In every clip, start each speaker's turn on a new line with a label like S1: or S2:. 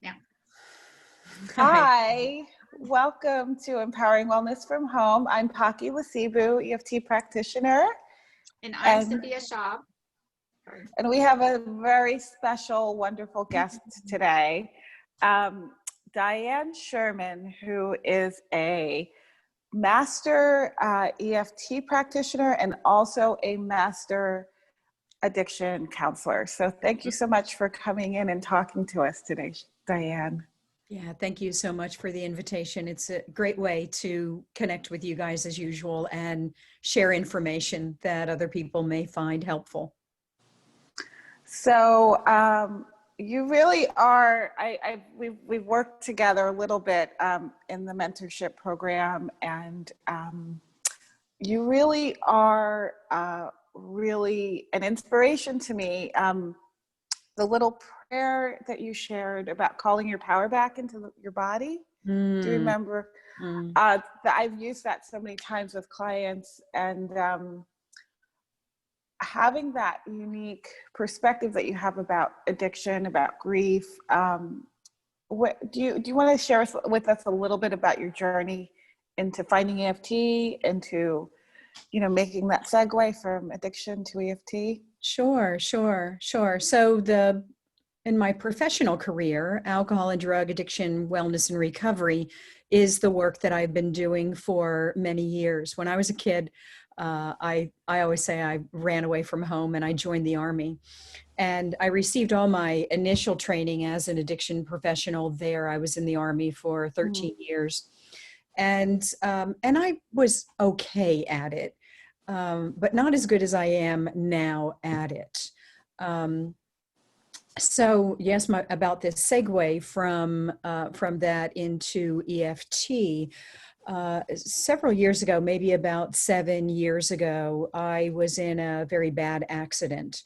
S1: Yeah.
S2: Hi, welcome to Empowering Wellness from Home. I'm Phaki EFT practitioner.
S1: And I'm Sophia Shaw.
S2: And we have a very special, wonderful guest today, Diane Sherman, who is a master EFT practitioner and also a master addiction counselor. So thank you so much for coming in and talking to us today, Diane.
S3: Yeah, thank you so much for the invitation. It's a great way to connect with you guys as usual and share information that other people may find helpful.
S2: So you really are, we've worked together a little bit in the mentorship program, and you really are really an inspiration to me. The little prayer that you shared about calling your power back into your body. Do you remember? I've used that so many times with clients, and having that unique perspective that you have about addiction, about grief. What do you want to share with us a little bit about your journey into finding EFT, into making that segue from addiction to EFT?
S3: Sure. So in my professional career, alcohol and drug addiction, wellness and recovery is the work that I've been doing for many years. When I was a kid, I always say I ran away from home and I joined the Army. And I received all my initial training as an addiction professional there. I was in the Army for 13 years. And I was okay at it, but not as good as I am now at it. So yes, about this segue from that into EFT. Several years ago, maybe about 7 years ago, I was in a very bad accident.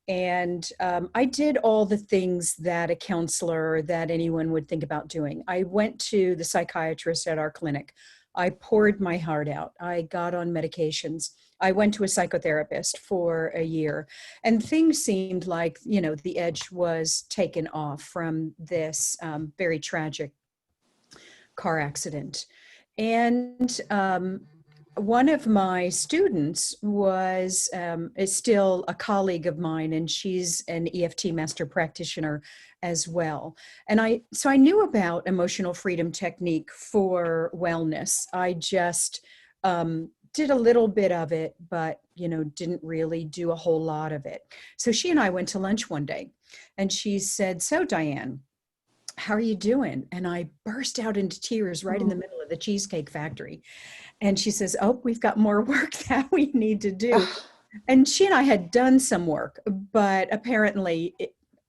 S3: And I did all the things that a counselor, that anyone would think about doing. I went to the psychiatrist at our clinic. I poured my heart out. I got on medications. I went to a psychotherapist for a year, and things seemed like, the edge was taken off from this very tragic car accident. And one of my students is still a colleague of mine, and she's an EFT master practitioner as well. And so I knew about emotional freedom technique for wellness. I just did a little bit of it, but didn't really do a whole lot of it. So she and I went to lunch one day, and she said, "So Diane, how are you doing?" And I burst out into tears right in the middle of the Cheesecake Factory. And she says, "Oh, we've got more work that we need to do." And she and I had done some work, but apparently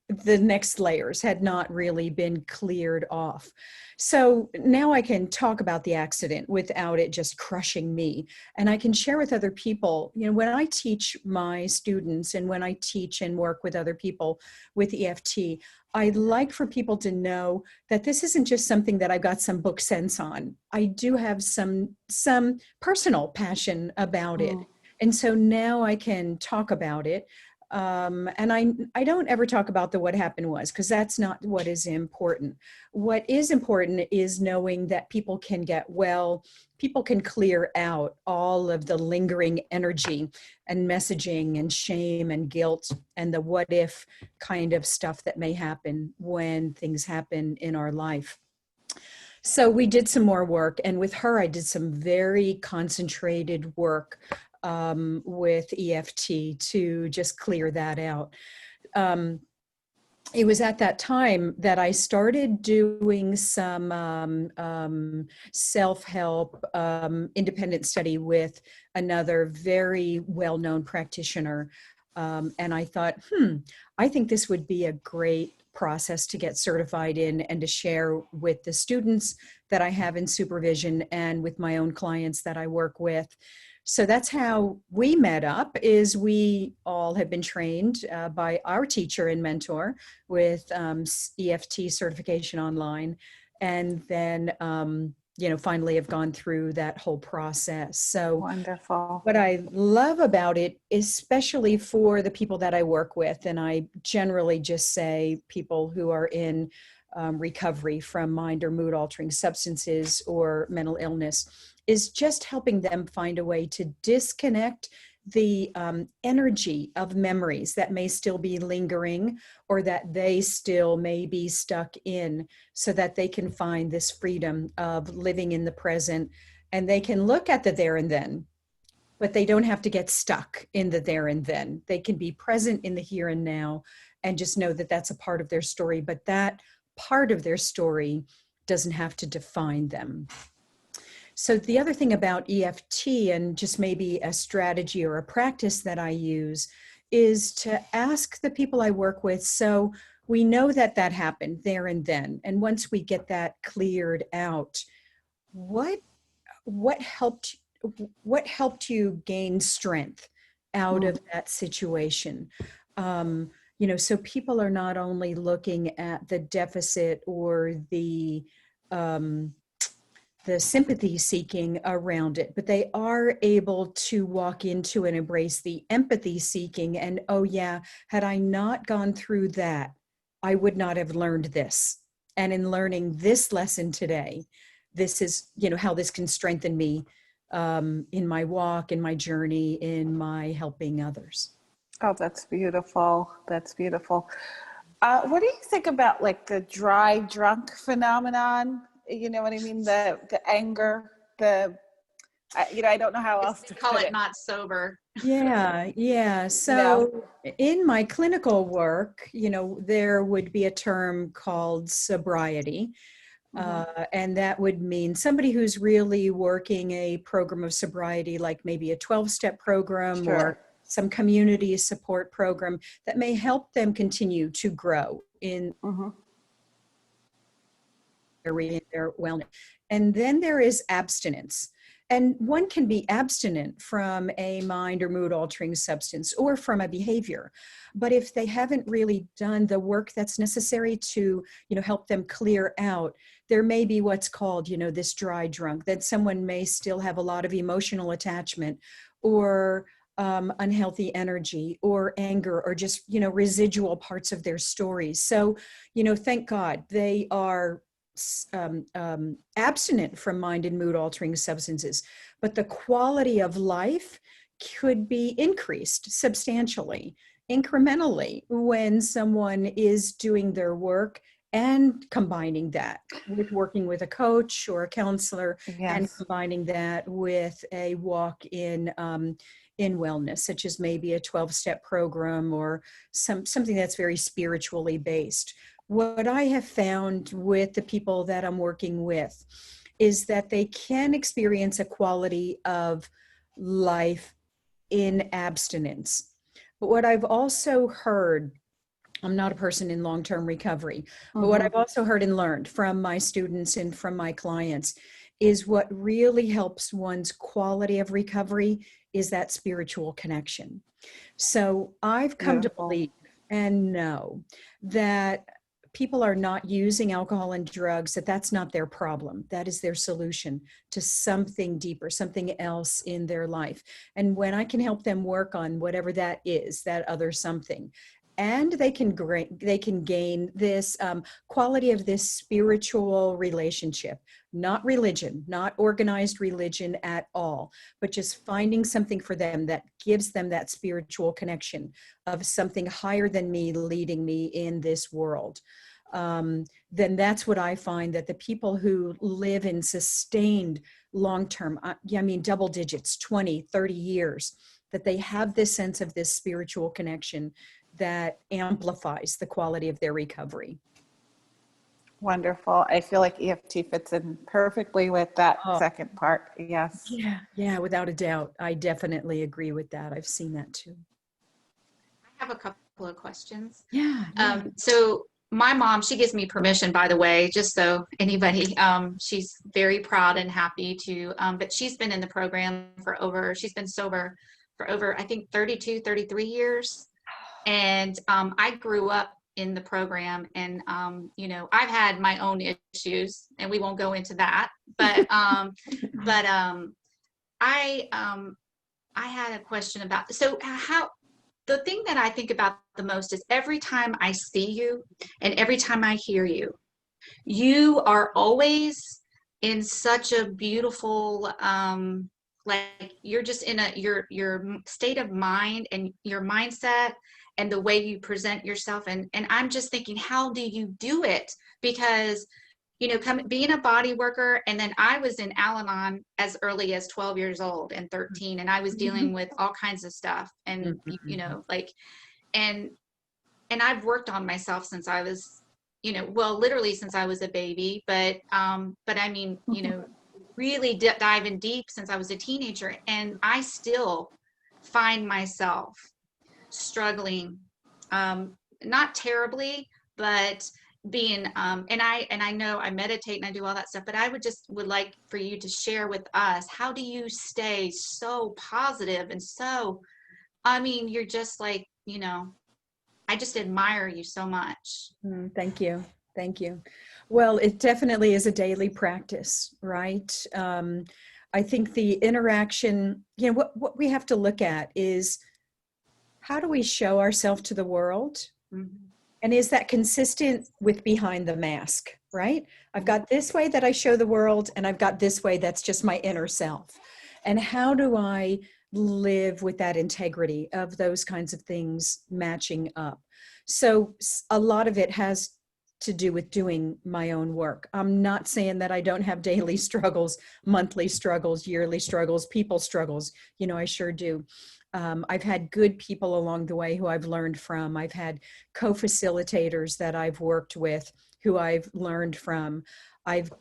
S3: the next layers had not really been cleared off. So now I can talk about the accident without it just crushing me. And I can share with other people, when I teach my students and when I teach and work with other people with EFT, I'd like for people to know that this isn't just something that I've got some book sense on. I do have some personal passion about it. And so now I can talk about it. And I don't ever talk about what happened was, because that's not what is important. What is important is knowing that people can get well, people can clear out all of the lingering energy and messaging and shame and guilt and the what if kind of stuff that may happen when things happen in our life. So we did some more work, and with her, I did some very concentrated work with EFT to just clear that out. It was at that time that I started doing some self-help independent study with another very well-known practitioner. And I thought, I think this would be a great process to get certified in and to share with the students that I have in supervision and with my own clients that I work with. So that's how we met up, is we all have been trained by our teacher and mentor with EFT certification online. And then finally have gone through that whole process. So
S2: Wonderful.
S3: what I love about it, especially for the people that I work with, and I generally just say people who are in recovery from mind or mood altering substances or mental illness, is just helping them find a way to disconnect the energy of memories that may still be lingering or that they still may be stuck in, so that they can find this freedom of living in the present, and they can look at the there and then, but they don't have to get stuck in the there and then. They can be present in the here and now and just know that that's a part of their story, but that part of their story doesn't have to define them. So the other thing about EFT, and just maybe a strategy or a practice that I use, is to ask the people I work with, so we know that that happened there and then. And once we get that cleared out, what helped you gain strength out of that situation? So people are not only looking at the deficit or the sympathy seeking around it, but they are able to walk into and embrace the empathy seeking. And, oh yeah, had I not gone through that, I would not have learned this. And in learning this lesson today, this is, how this can strengthen me in my walk, in my journey, in my helping others.
S2: Oh, that's beautiful. That's beautiful. What do you think about like the dry drunk phenomenon? You know what I mean? The anger, I don't know how else to
S1: Call
S2: put
S1: it
S2: it.
S1: not sober.
S3: Yeah. So in my clinical work, there would be a term called sobriety. And that would mean somebody who's really working a program of sobriety, like maybe a 12-step program
S2: Sure.
S3: or some community support program that may help them continue to grow in their wellness. And then there is abstinence. And one can be abstinent from a mind or mood altering substance or from a behavior. But if they haven't really done the work that's necessary to, help them clear out, there may be what's called, this dry drunk, that someone may still have a lot of emotional attachment or unhealthy energy or anger or just, residual parts of their stories. So, thank God they are abstinent from mind and mood altering substances, but the quality of life could be increased substantially, incrementally, when someone is doing their work and combining that with working with a coach or a counselor, and combining that with a walk in wellness, such as maybe a 12-step program or something that's very spiritually based. What I have found with the people that I'm working with is that they can experience a quality of life in abstinence. But what I've also heard, I'm not a person in long-term recovery, but what I've also heard and learned from my students and from my clients is what really helps one's quality of recovery is that spiritual connection. So I've come to believe and know that people are not using alcohol and drugs, that's not their problem. That is their solution to something deeper, something else in their life. And when I can help them work on whatever that is, that other something, and they can gain this quality of this spiritual relationship, not religion, not organized religion at all, but just finding something for them that gives them that spiritual connection of something higher than me leading me in this world. Then that's what I find, that the people who live in sustained long-term, double digits, 20, 30 years, that they have this sense of this spiritual connection that amplifies the quality of their recovery.
S2: Wonderful. I feel like EFT fits in perfectly with that second part. Yes.
S3: Yeah, without a doubt. I definitely agree with that. I've seen that too.
S1: I have a couple of questions.
S3: Yeah.
S1: So my mom, she gives me permission, by the way, just so anybody, she's very proud and happy to, but she's been in the program she's been sober for over, I think 32, 33 years. And I grew up in the program. And, you know, I've had my own issues and we won't go into that, but, I had a question about, so how, the thing that I think about the most is every time I see you and every time I hear you, you are always in such a beautiful, like you're just in a, your state of mind and your mindset and the way you present yourself. And I'm just thinking, how do you do it? Because, you know, being a body worker, and then I was in Al-Anon as early as 12 years old and 13, and I was dealing with all kinds of stuff, and you know, like, and I've worked on myself since I was, you know, well, literally since I was a baby, but I mean, you know, really diving deep since I was a teenager, and I still find myself struggling, not terribly, but being, and I know I meditate and I do all that stuff, but I would like for you to share with us, how do you stay so positive and so, I mean, you're just like, you know, I just admire you so much.
S3: Thank you. Thank you. Well, it definitely is a daily practice, right? I think the interaction, you know, what we have to look at is, how do we show ourselves to the world? And is that consistent with behind the mask, right? I've got this way that I show the world, and I've got this way that's just my inner self. And how do I live with that integrity of those kinds of things matching up? So a lot of it has to do with doing my own work. I'm not saying that I don't have daily struggles, monthly struggles, yearly struggles, people struggles. You know, I sure do. I've had good people along the way who I've learned from. I've had co-facilitators that I've worked with who I've learned from. I've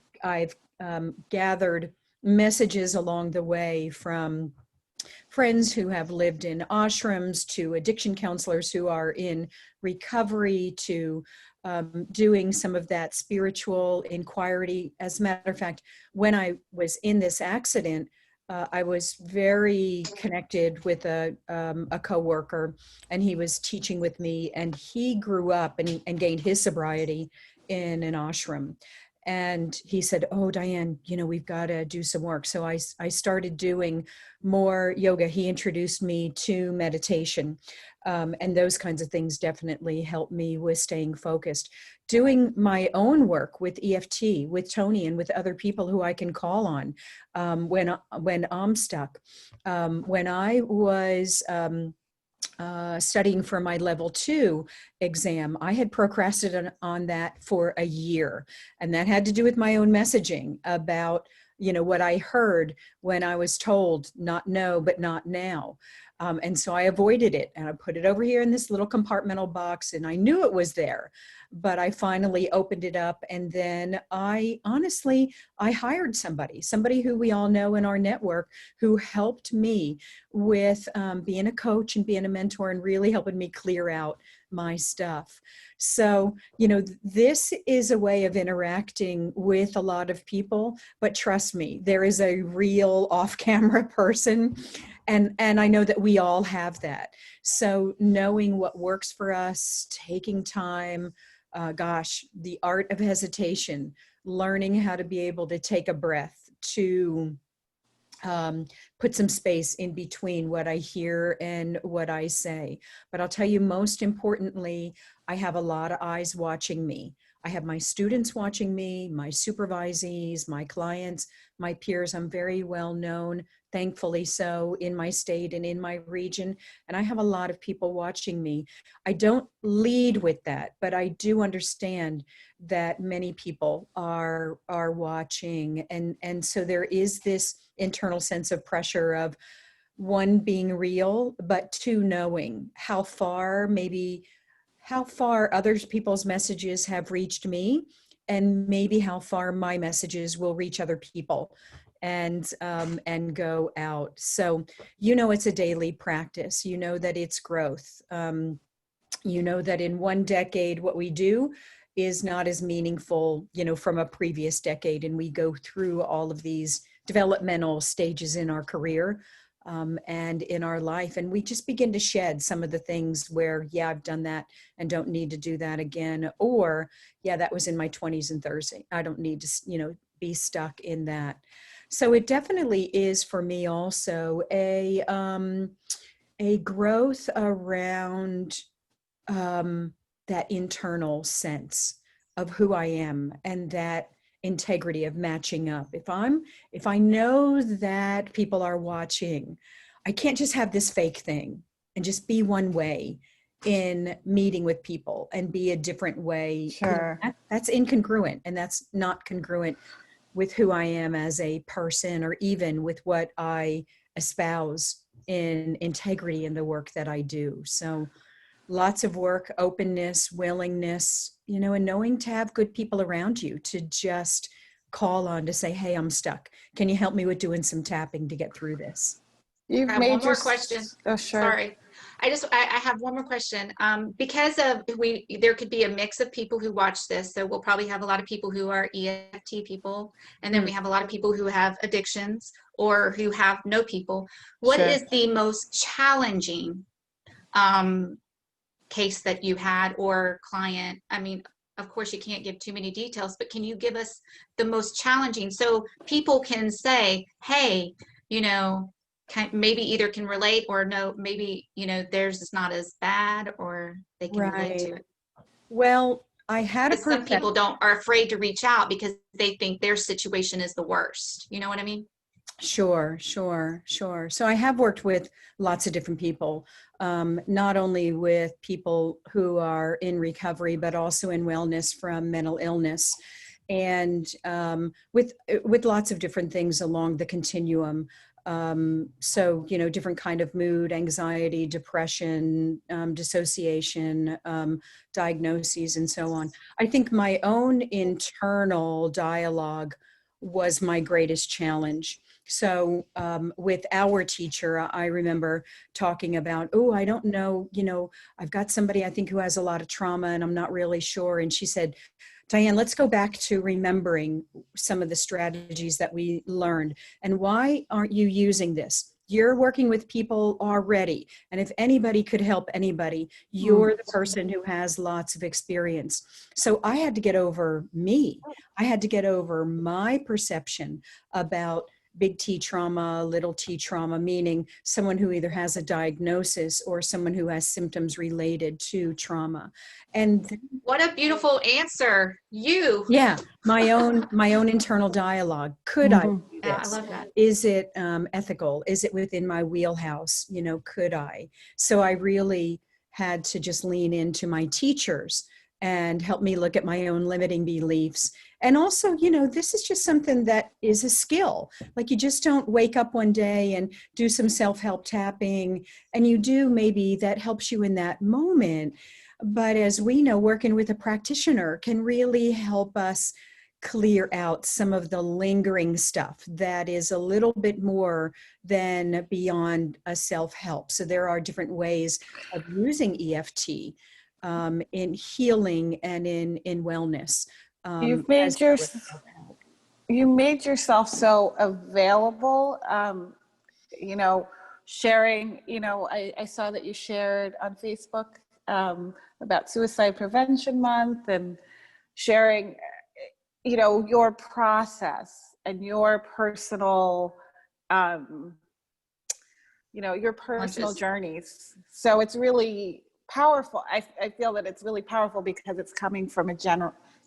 S3: gathered messages along the way from friends who have lived in ashrams, to addiction counselors who are in recovery, to doing some of that spiritual inquiry. As a matter of fact, when I was in this accident, I was very connected with a coworker, and he was teaching with me, and he grew up and gained his sobriety in an ashram. And he said, "Oh, Diane, you know, we've got to do some work." So I started doing more yoga. He introduced me to meditation. And those kinds of things definitely help me with staying focused. Doing my own work with EFT, with Tony, and with other people who I can call on when I'm stuck. When I was studying for my level 2 exam, I had procrastinated on that for a year. And that had to do with my own messaging about, you know, what I heard when I was told not no, but not now. And so I avoided it, and I put it over here in this little compartmental box, and I knew it was there, but I finally opened it up. And then I hired somebody who we all know in our network, who helped me with being a coach and being a mentor, and really helping me clear out my stuff. So, you know, this is a way of interacting with a lot of people, but trust me, there is a real off-camera person. And I know that we all have that. So knowing what works for us, taking time, the art of hesitation, learning how to be able to take a breath, to put some space in between what I hear and what I say. But I'll tell you, most importantly, I have a lot of eyes watching me. I have my students watching me, my supervisees, my clients, my peers. I'm very well known, thankfully so, in my state and in my region. And I have a lot of people watching me. I don't lead with that, but I do understand that many people are watching. And so there is this internal sense of pressure of, one, being real, but two, knowing how far other people's messages have reached me, and maybe how far my messages will reach other people and go out. So, you know, it's a daily practice. You know that it's growth. You know that in one decade, what we do is not as meaningful, you know, from a previous decade. And we go through all of these developmental stages in our career. and in our life. And we just begin to shed some of the things where, yeah, I've done that and don't need to do that again. Or, yeah, that was in my 20s and 30s. I don't need to, be stuck in that. So it definitely is for me also a growth around that internal sense of who I am and that integrity of matching up. If I know that people are watching, I can't just have this fake thing and just be one way in meeting with people and be a different way.
S2: Sure.
S3: That's incongruent, and that's not congruent with who I am as a person, or even with what I espouse in integrity in the work that I do. So lots of work, openness, willingness, and knowing to have good people around you to just call on to say, hey, I'm stuck. Can you help me with doing some tapping to get through this?
S2: You've
S1: I have
S2: made
S1: one
S2: your,
S1: more question.
S2: oh, sure.
S1: Sorry. I have one more question. Because of there could be a mix of people who watch this. So we'll probably have a lot of people who are EFT people, and then we have a lot of people who have addictions or who have no people. What
S2: Sure.
S1: is the most challenging case that you had or client? I mean, of course you can't give too many details, but can you give us the most challenging so people can say, hey, maybe either can relate, or no, maybe, theirs is not as bad, or they can relate to it.
S3: Well, I had a
S1: Because some people are afraid to reach out because they think their situation is the worst. You know what I mean?
S3: Sure. So I have worked with lots of different people, not only with people who are in recovery, but also in wellness from mental illness, and with lots of different things along the continuum. So, different kind of mood, anxiety, depression, dissociation, diagnoses, and so on. I think my own internal dialogue was my greatest challenge. So with our teacher, I remember talking about, oh, I don't know, I've got somebody I think who has a lot of trauma and I'm not really sure. And she said, Diane, let's go back to remembering some of the strategies that we learned. And why aren't you using this? You're working with people already. And if anybody could help anybody, you're the person who has lots of experience. So I had to get over me. I had to get over my perception about big T trauma, little t trauma, meaning someone who either has a diagnosis or someone who has symptoms related to trauma. And
S1: what a beautiful answer.
S3: Yeah, my own internal dialogue. Could I do
S1: Yeah, I
S3: this?
S1: love that.
S3: Is it ethical? Is it within my wheelhouse? Could I? So I really had to just lean into my teachers and help me look at my own limiting beliefs. And also, this is just something that is a skill. Like, you just don't wake up one day and do some self-help tapping, and you do, maybe that helps you in that moment. But as we know, working with a practitioner can really help us clear out some of the lingering stuff that is a little bit more than beyond a self-help. So there are different ways of using EFT in healing and in wellness.
S2: You've made you made yourself so available, sharing, I saw that you shared on Facebook about Suicide Prevention Month, and sharing, your process and your personal, your personal journeys. So it's really powerful. I feel that it's really powerful because it's coming from a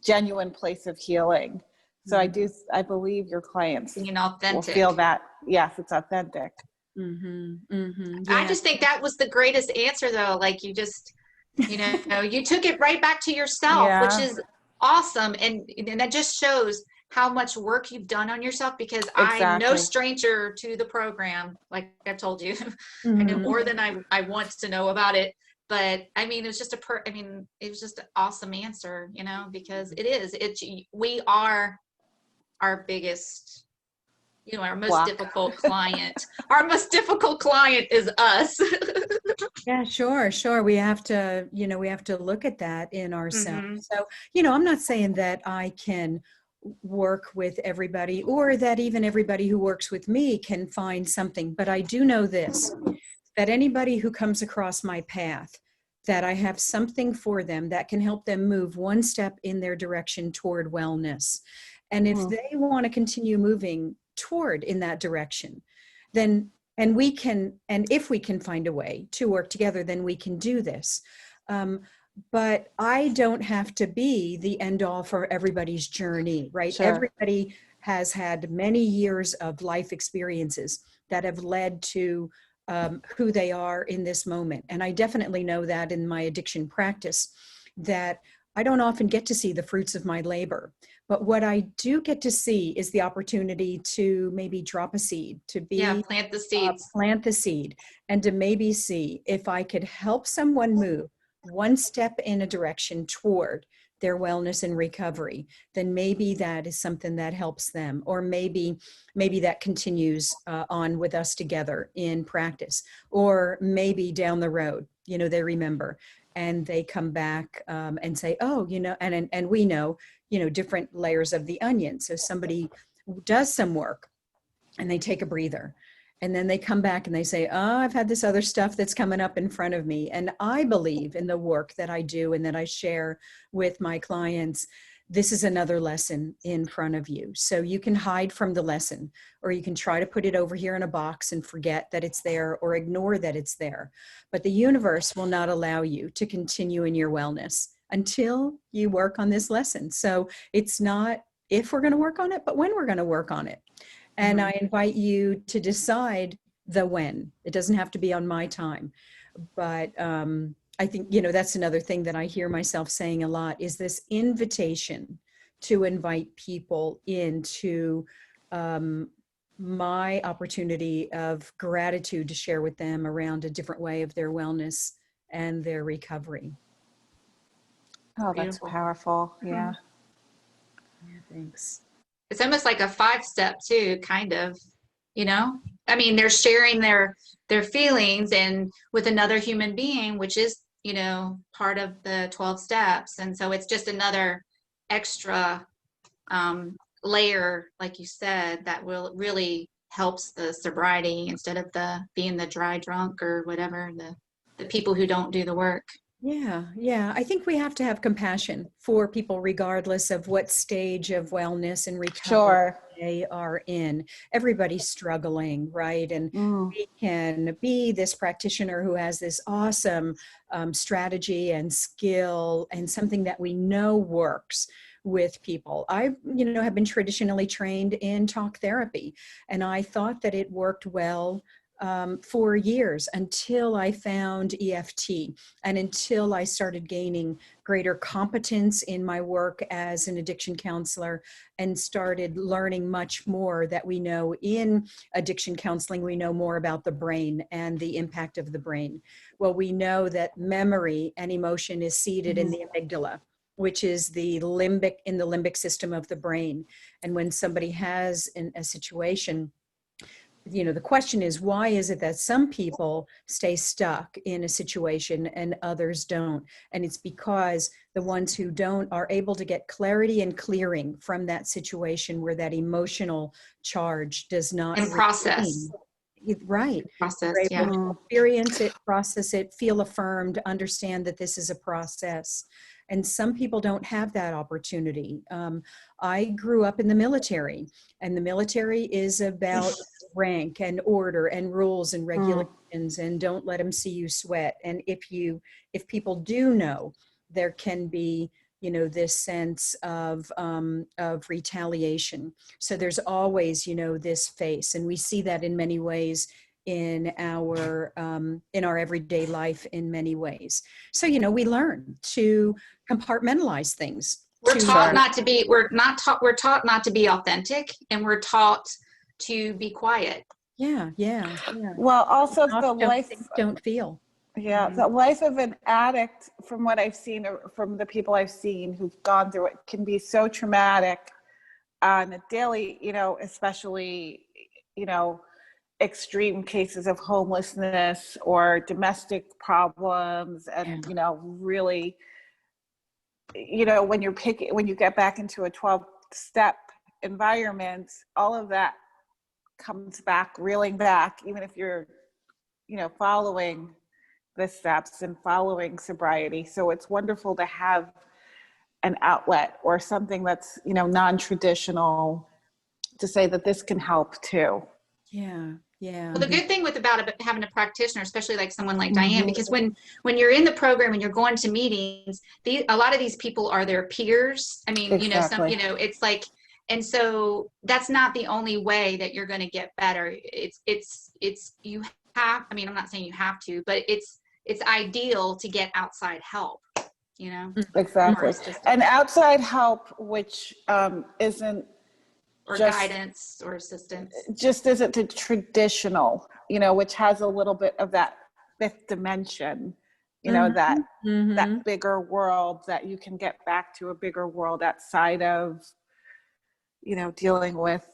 S2: genuine place of healing. So I believe your clients
S1: Being authentic.
S2: will feel that. Yes, it's authentic.
S3: Yeah.
S1: I just think that was the greatest answer, though. Like, you just, you took it right back to yourself, which is awesome. And that just shows how much work you've done on yourself, because I'm no stranger to the program. Like I told you, I know more than I want to know about it. But I mean, it was just it was just an awesome answer, because we are our biggest, our most difficult client. Our most difficult client is us.
S3: Yeah, sure. We have to look at that in ourselves. So, I'm not saying that I can work with everybody, or that even everybody who works with me can find something. But I do know this, that anybody who comes across my path, that I have something for them that can help them move one step in their direction toward wellness. And if they want to continue moving toward in that direction, then, and we can, and if we can find a way to work together, then we can do this. But I don't have to be the end all for everybody's journey, right?
S2: Sure.
S3: Everybody has had many years of life experiences that have led to who they are in this moment. And I definitely know that in my addiction practice, that I don't often get to see the fruits of my labor. But what I do get to see is the opportunity to maybe drop a seed, to be
S1: plant the seeds.
S3: plant the seed, and to maybe see if I could help someone move one step in a direction toward their wellness and recovery, then maybe that is something that helps them, or maybe that continues on with us together in practice, or maybe down the road, they remember and they come back and say, oh, and we know, different layers of the onion. So somebody does some work and they take a breather. And then they come back and they say, oh, I've had this other stuff that's coming up in front of me. And I believe in the work that I do and that I share with my clients. This is another lesson in front of you. So you can hide from the lesson, or you can try to put it over here in a box and forget that it's there, or ignore that it's there. But the universe will not allow you to continue in your wellness until you work on this lesson. So it's not if we're going to work on it, but when we're going to work on it. And I invite you to decide the when. It doesn't have to be on my time. But I think, that's another thing that I hear myself saying a lot, is this invitation to invite people into my opportunity of gratitude to share with them around a different way of their wellness and their recovery.
S2: Oh, that's
S1: Beautiful.
S2: Powerful. Yeah.
S3: Yeah, thanks.
S1: It's almost like a 5-step too, kind of, I mean, they're sharing their feelings and with another human being, which is, part of the 12 steps. And so it's just another extra layer, like you said, that will really helps the sobriety instead of being the dry drunk or whatever, the people who don't do the work.
S3: Yeah. I think we have to have compassion for people, regardless of what stage of wellness and recovery they are in. Everybody's struggling, right? And we can be this practitioner who has this awesome strategy and skill and something that we know works with people. I, have been traditionally trained in talk therapy, and I thought that it worked well for years until I found EFT, and until I started gaining greater competence in my work as an addiction counselor, and started learning much more that we know in addiction counseling. We know more about the brain and the impact of the brain. Well, we know that memory and emotion is seated in the amygdala, which is the limbic system of the brain. And when somebody has a situation, the question is, why is it that some people stay stuck in a situation and others don't? And it's because the ones who don't are able to get clarity and clearing from that situation where that emotional charge does not
S1: And process.
S3: Right.
S1: Process,
S3: They're able to experience it, process it, feel affirmed, understand that this is a process. And some people don't have that opportunity. I grew up in the military, and the military is about rank and order and rules and regulations, and don't let them see you sweat. And if people do know, there can be, this sense of retaliation. So there's always, this face, and we see that in many ways in our everyday life in many ways. So, we learn to compartmentalize things.
S1: We're taught not to be, we're taught not to be authentic, and we're taught to be quiet.
S3: Yeah.
S2: Well, also the life
S3: don't feel.
S2: Yeah, the life of an addict, from what I've seen, or from the people I've seen who've gone through it, can be so traumatic on a daily, especially, extreme cases of homelessness or domestic problems, and really, when you get back into a 12 step environment, all of that comes back, reeling back, even if you're, following the steps and following sobriety. So it's wonderful to have an outlet or something that's, non-traditional, to say that this can help too.
S3: Yeah. Yeah.
S1: Well, the good thing about having a practitioner, especially like someone like Diane,
S2: Mhm.
S1: because when you're in the program and you're going to meetings, a lot of these people are their peers. I mean,
S2: Exactly.
S1: it's like, and so that's not the only way that you're going to get better. You have, I mean, I'm not saying you have to, but it's ideal to get outside help, or
S2: Exactly.
S1: assistance
S2: And outside help, which isn't
S1: or
S2: just
S1: guidance or assistance.
S2: just isn't the traditional, which has a little bit of that fifth dimension, that
S3: Mm-hmm.
S2: bigger world, that you can get back to a bigger world outside of, dealing with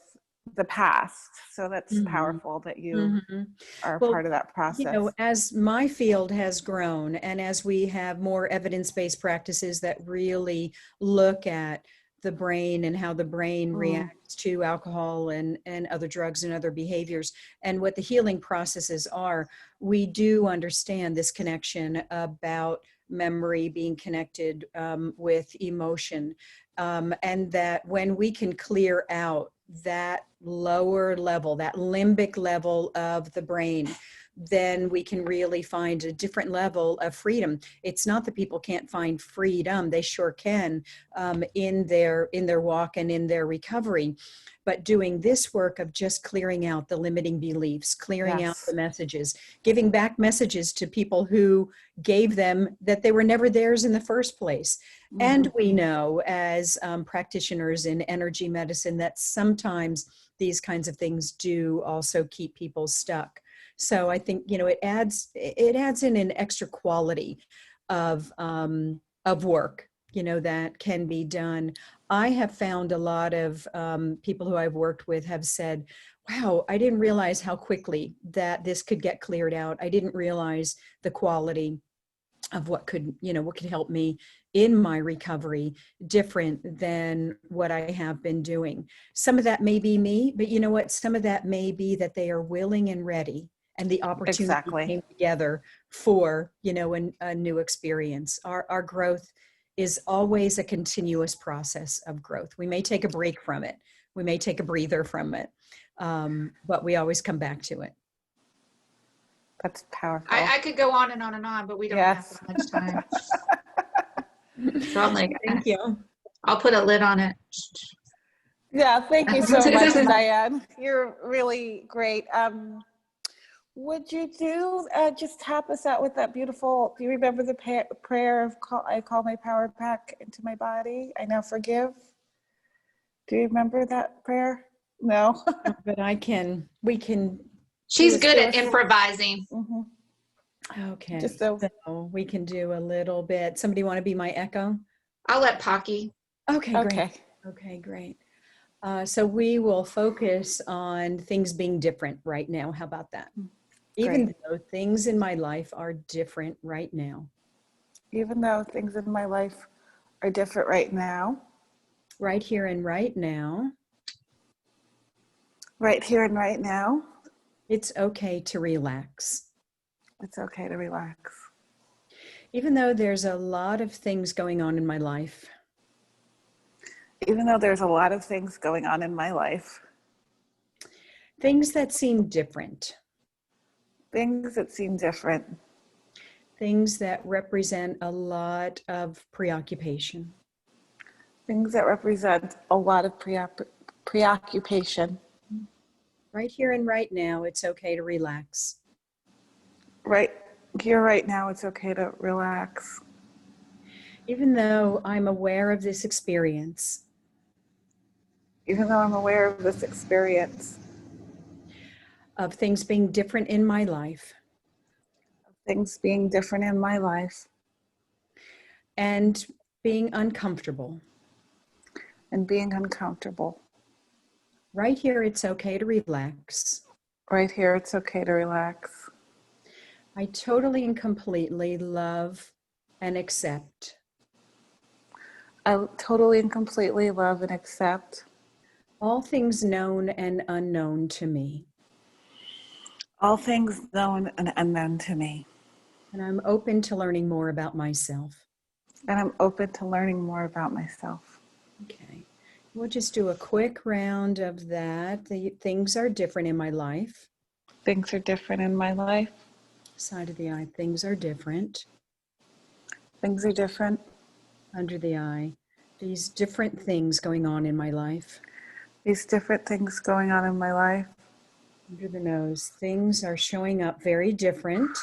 S2: the past. So that's
S3: Mm-hmm.
S2: powerful that you
S3: Mm-hmm.
S2: are
S3: Well,
S2: part of that process.
S3: as my field has grown and as we have more evidence-based practices that really look at the brain and how the brain reacts to alcohol and other drugs and other behaviors and what the healing processes are, we do understand this connection about memory being connected with emotion. And that when we can clear out that lower level, that limbic level of the brain, then we can really find a different level of freedom. It's not that people can't find freedom; they sure can in their walk and in their recovery. But doing this work of just clearing out the limiting beliefs, clearing out the
S2: Yes.
S3: messages, giving back messages to people who gave them that they were never theirs in the first place. And we know as practitioners in energy medicine that sometimes these kinds of things do also keep people stuck. So I think, it adds in an extra quality of work, that can be done. I have found a lot of people who I've worked with have said, wow, I didn't realize how quickly that this could get cleared out. I didn't realize the quality of what could help me in my recovery different than what I have been doing. Some of that may be me, but you know what? Some of that may be that they are willing and ready and the opportunity
S2: Exactly.
S3: came together for, a new experience. Our growth is always a continuous process of growth. We may take a break from it. We may take a breather from it. But we always come back to it.
S2: That's powerful.
S1: I could go on and on and on, but we don't have
S2: Yes.
S1: that much time. So I'm like,
S3: Thank you.
S1: I'll put a lid on it.
S2: Yeah, thank you so much, Diane. You're really great. Would you just tap us out with that beautiful, do you remember the prayer of I call my power back into my body, I now forgive? Do you remember that prayer? No?
S3: But we can.
S1: She's good at improvising.
S3: Okay,
S2: Just
S3: so we can do a little bit. Somebody want to be my echo?
S1: I'll let Phaki.
S3: Okay, great.
S2: okay.
S3: Okay, great. So we will focus on things being different right now. How about that? Even though things in my life are different right now.
S2: Even though things in my life are different right now.
S3: Right here and right now.
S2: Right here and right now.
S3: It's okay to relax.
S2: It's okay to relax.
S3: Even though there's a lot of things going on in my life.
S2: Even though there's a lot of things going on in my life.
S3: Things that seem different.
S2: Things that seem different.
S3: Things that represent a lot of preoccupation.
S2: Things that represent a lot of preoccupation.
S3: Right here and right now, it's okay to relax.
S2: Right here, right now, it's okay to relax.
S3: Even though I'm aware of this experience.
S2: Even though I'm aware of this experience.
S3: Of things being different in my life.
S2: Of things being different in my life.
S3: And being uncomfortable.
S2: And being uncomfortable.
S3: Right here, it's okay to relax.
S2: Right here, it's okay to relax.
S3: I totally and completely love and accept.
S2: I totally and completely love and accept
S3: all things known and unknown to me.
S2: all things known and unknown to me.
S3: And I'm open to learning more about myself.
S2: And I'm open to learning more about myself.
S3: Okay. We'll just do a quick round of that. The things are different in my life.
S2: Things are different in my life.
S3: Side of the eye, things are different.
S2: Things are different.
S3: Under the eye, these different things going on in my life.
S2: These different things going on in my life.
S3: Under the nose, things are showing up very different.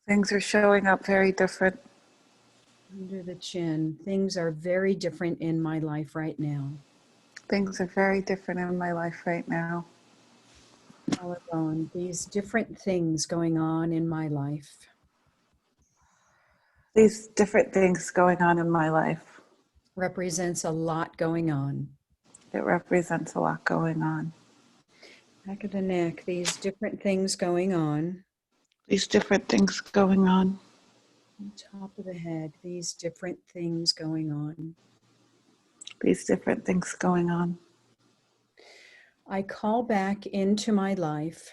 S2: Things are showing up very different.
S3: Under the chin, things are very different in my life right now.
S2: Things are very different in my life right now.
S3: Collarbone, these different things going on in my life.
S2: These different things going on in my life.
S3: Represents a lot going on.
S2: It represents a lot going on.
S3: Back of the neck, these different things going on.
S2: These different things going on.
S3: Top of the head, these different things going on.
S2: These different things going on.
S3: I call back into my life.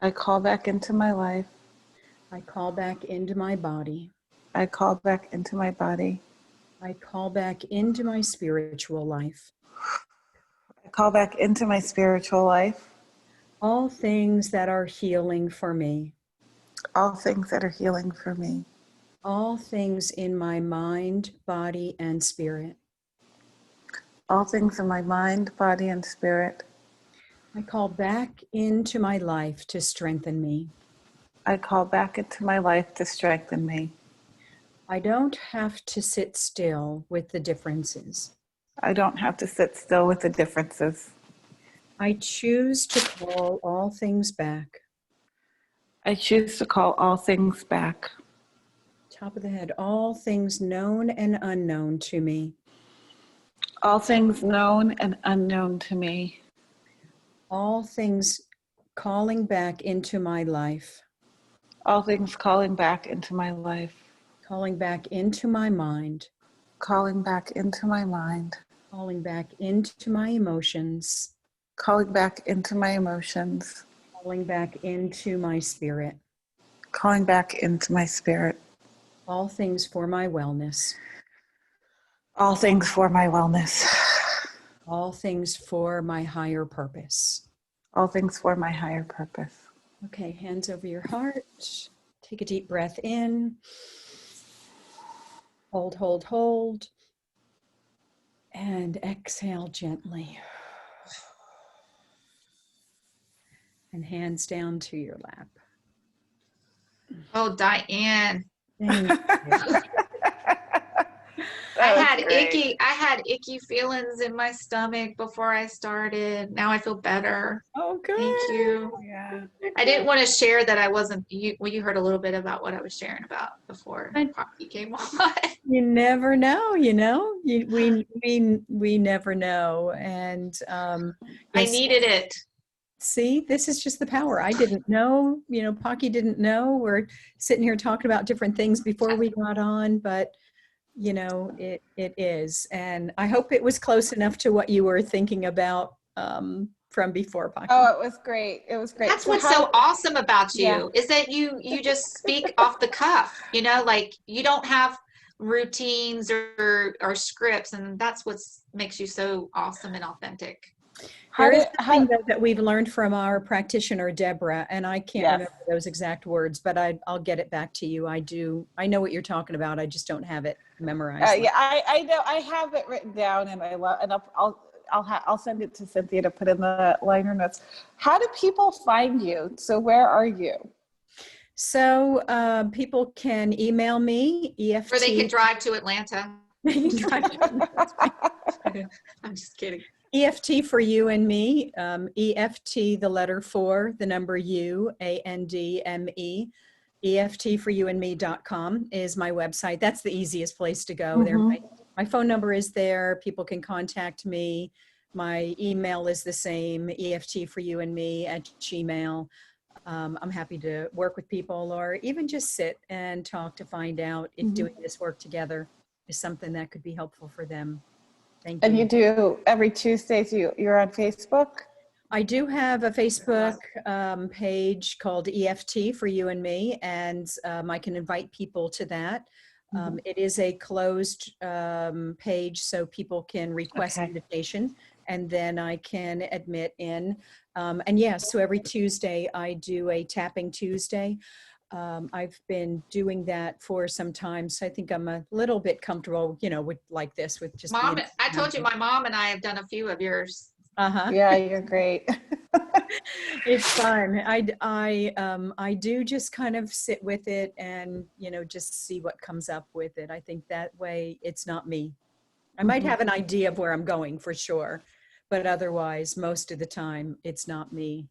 S2: I call back into my life.
S3: I call back into my body.
S2: I call back into my body.
S3: I call back into my spiritual life.
S2: I call back into my spiritual life.
S3: All things that are healing for me.
S2: All things that are healing for me.
S3: All things in my mind, body, and spirit.
S2: All things in my mind, body, and spirit.
S3: I call back into my life to strengthen me.
S2: I call back into my life to strengthen me.
S3: I don't have to sit still with the differences.
S2: I don't have to sit still with the differences.
S3: I choose to call all things back.
S2: I choose to call all things back.
S3: Top of the head, all things known and unknown to me.
S2: All things known and unknown to me.
S3: All things calling back into my life.
S2: All things calling back into my life.
S3: Calling back into my mind.
S2: Calling back into my mind.
S3: Calling back into my emotions.
S2: Calling back into my emotions.
S3: Calling back into my spirit.
S2: Calling back into my spirit.
S3: All things for my wellness.
S2: All things for my wellness.
S3: All things for my higher purpose.
S2: All things for my higher purpose.
S3: Okay, hands over your heart. Take a deep breath in. Hold, hold, hold. And exhale gently. And hands down to your lap.
S1: Oh, Diane.
S3: Thank you.
S1: I had icky feelings in my stomach before I started. Now I feel better.
S3: Oh, good.
S1: Thank you.
S2: Yeah.
S1: I didn't want to share that I wasn't you. Well, you heard a little bit about what I was sharing about before Phaki came on.
S3: You never know, we never know. And
S1: I
S3: yes,
S1: needed it.
S3: see, this is just the power. I didn't know, Phaki didn't know. We're sitting here talking about different things before we got on, but it is. And I hope it was close enough to what you were thinking about from before, Phaki.
S2: Oh, it was great. It was great.
S1: That's what's so awesome about you,
S2: Yeah.
S1: is that you just speak off the cuff, like you don't have routines or scripts, and that's what makes you so awesome and authentic.
S3: There is something that we've learned from our practitioner, Deborah, and I can't
S2: Yes.
S3: remember those exact words, but I'll get it back to you. I know what you're talking about. I just don't have it memorized.
S2: Yeah, I know. I have it written down, and I'll send it to Cynthia to put in the liner notes. How do people find you? So where are you?
S3: So people can email me, EFT.
S1: Or they can drive to Atlanta.
S3: They can drive to
S1: I'm just kidding.
S3: EFT for you and me, EFT, the letter 4, the number U, ANDME, EFTforyouandme.com is my website. That's the easiest place to go. There, my phone number is there. People can contact me. My email is the same, EFTforyouandme@gmail. I'm happy to work with people or even just sit and talk to find out if doing this work together is something that could be helpful for them. Thank
S2: And you
S3: you.
S2: do every Tuesdays, you're on Facebook?
S3: I do have a Facebook page called EFT for you and me, and I can invite people to that. It is a closed page, so people can request
S2: Okay.
S3: invitation, and then I can admit in. And yes, so every Tuesday I do a tapping Tuesday. I've been doing that for some time, so I think I'm a little bit comfortable, with like this, with just
S1: Mom,
S3: being.
S1: I told you my mom and I have done a few of yours.
S3: Uh-huh.
S2: Yeah, you're great.
S3: It's fun. I do just kind of sit with it and, just see what comes up with it. I think that way it's not me. I might have an idea of where I'm going for sure, but otherwise, most of the time, it's not me.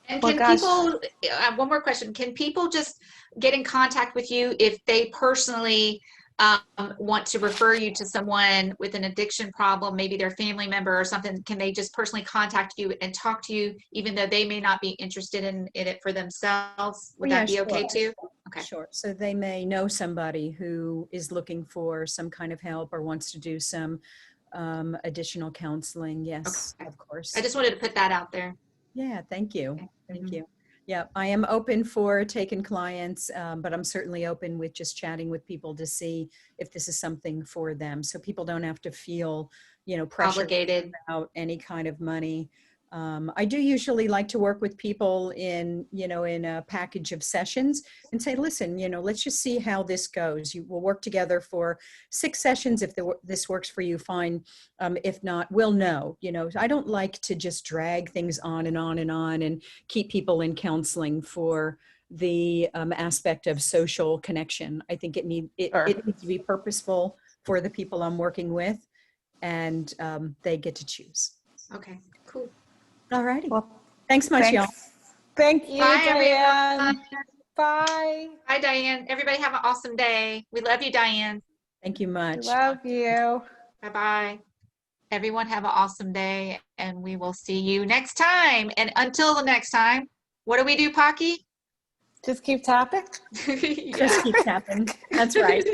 S1: And
S2: Well,
S1: can
S2: gosh.
S1: people, one more question, can people just get in contact with you if they personally want to refer you to someone with an addiction problem, maybe their family member or something? Can they just personally contact you and talk to you, even though they may not be interested in it for themselves? Would
S3: Oh, yeah,
S1: that be okay
S3: sure.
S1: too? Okay.
S3: Sure. So they may know somebody who is looking for some kind of help or wants to do some additional counseling. Yes,
S1: Okay.
S3: of
S1: I
S3: course.
S1: just wanted to put that out there.
S3: Yeah, thank you.
S1: Okay.
S3: Thank
S1: Mhm.
S3: you. Yeah, I am open for taking clients, but I'm certainly open with just chatting with people to see if this is something for them. So people don't have to feel, pressure
S1: Obligated.
S3: about any kind of money. I do usually like to work with people in a package of sessions and say, listen, let's just see how this goes. You will work together for 6 sessions. If this works for you, fine. If not, we'll know. I don't like to just drag things on and on and on and keep people in counseling for the aspect of social connection. I think
S2: Sure.
S3: it needs to be purposeful for the people I'm working with, and they get to choose.
S1: Okay, cool.
S3: All righty.
S2: Well,
S3: Thanks much, y'all.
S2: thanks. Thank you,
S1: Bye, everyone.
S2: Diane. Bye.
S1: Bye, Diane. Everybody have an awesome day. We love you, Diane.
S3: Thank you much.
S2: Love you.
S1: Bye-bye. Everyone have an awesome day, and we will see you next time. And until the next time, what do we do, Phaki?
S2: Just keep tapping.
S3: Just keep tapping. That's right.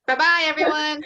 S1: Bye-bye, everyone.